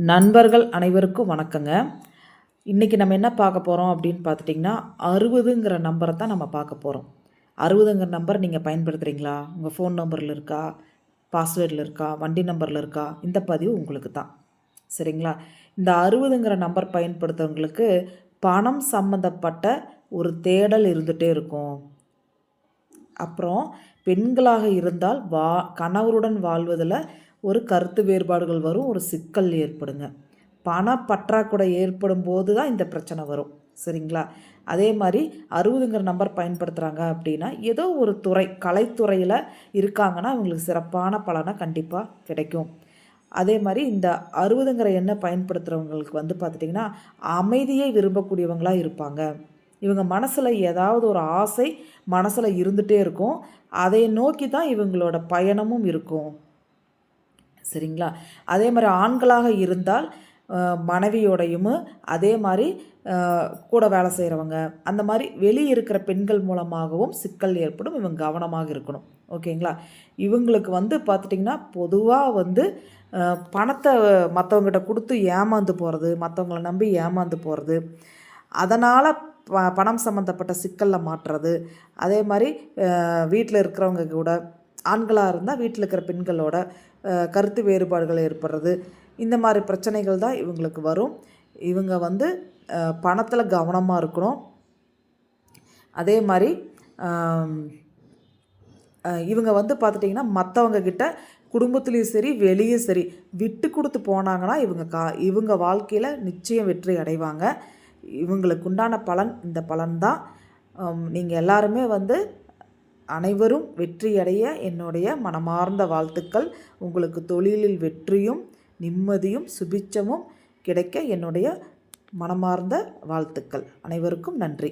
நண்பர்கள் அனைவருக்கும் வணக்கங்க. இன்றைக்கி நம்ம என்ன பார்க்க போகிறோம் அப்படின்னு பார்த்துட்டிங்கன்னா 60ங்கிற நம்பரை தான் நம்ம பார்க்க போகிறோம். 60ங்கிற நம்பர் நீங்கள் பயன்படுத்துகிறீங்களா? உங்கள் ஃபோன் நம்பரில் இருக்கா, பாஸ்வேர்டில் இருக்கா, வண்டி நம்பரில் இருக்கா? இந்த பதிவு உங்களுக்கு தான். சரிங்களா? இந்த 60ங்கிற நம்பர் பயன்படுத்துகிறவங்களுக்கு பணம் சம்மந்தப்பட்ட ஒரு தேடல் இருந்துகிட்டே இருக்கும். அப்புறம் பெண்களாக இருந்தால் கணவருடன் வாழ்வதில் ஒரு கருத்து வேறுபாடுகள் வரும், ஒரு சிக்கல் ஏற்படுங்க. பண பற்றாக்குறை ஏற்படும் போது தான் இந்த பிரச்சனை வரும். சரிங்களா? அதே மாதிரி 60ங்கிற நம்பர் பயன்படுத்துகிறாங்க அப்படின்னா ஏதோ ஒரு துறை, கலைத்துறையில் இருக்காங்கன்னா அவங்களுக்கு சிறப்பான பலனை கண்டிப்பாக கிடைக்கும். அதே மாதிரி இந்த 60ங்கிற எண்ணை பயன்படுத்துகிறவங்களுக்கு பார்த்துட்டிங்கன்னா அமைதியை விரும்பக்கூடியவங்களாக இருப்பாங்க. இவங்க மனசில் ஏதாவது ஒரு ஆசை மனசில் இருந்துகிட்டே இருக்கும். அதை நோக்கி தான் இவங்களோட பயணமும் இருக்கும். சரிங்களா? அதே மாதிரி ஆண்களாக இருந்தால் மனைவியோடையும், அதே மாதிரி கூட வேலை செய்கிறவங்க, அந்த மாதிரி வெளியே இருக்கிற பெண்கள் மூலமாகவும் சிக்கல் ஏற்படும். இவங்க கவனமாக இருக்கணும். ஓகேங்களா? இவங்களுக்கு பார்த்துட்டிங்கன்னா பொதுவாக பணத்தை மற்றவங்ககிட்ட கொடுத்து ஏமாந்து போகிறது, மற்றவங்கள நம்பி ஏமாந்து போகிறது, அதனால் பணம் சம்மந்தப்பட்ட சிக்கலில் மாட்டுறது. அதே மாதிரி வீட்டில் இருக்கிறவங்க கூட, ஆண்களாக இருந்தால் வீட்டில் இருக்கிற பெண்களோட கருத்து வேறுபாடுகள் ஏற்படுறது, இந்த மாதிரி பிரச்சனைகள் தான் இவங்களுக்கு வரும். இவங்க பணத்தில் கவனமாக இருக்கணும். அதே மாதிரி இவங்க பார்த்துட்டிங்கன்னா மற்றவங்க கிட்ட குடும்பத்துலேயும் சரி வெளியே சரி விட்டு கொடுத்து போனாங்கன்னா இவங்க வாழ்க்கையில் நிச்சயம் வெற்றி அடைவாங்க. இவங்களுக்கு உண்டான பலன் இந்த பலன்தான். நீங்கள் எல்லாருமே அனைவரும் வெற்றியடைய என்னுடைய மனமார்ந்த வாழ்த்துக்கள். உங்களுக்கு தொழிலில் வெற்றியும் நிம்மதியும் சுபிட்சமும் கிடைக்க என்னுடைய மனமார்ந்த வாழ்த்துக்கள். அனைவருக்கும் நன்றி.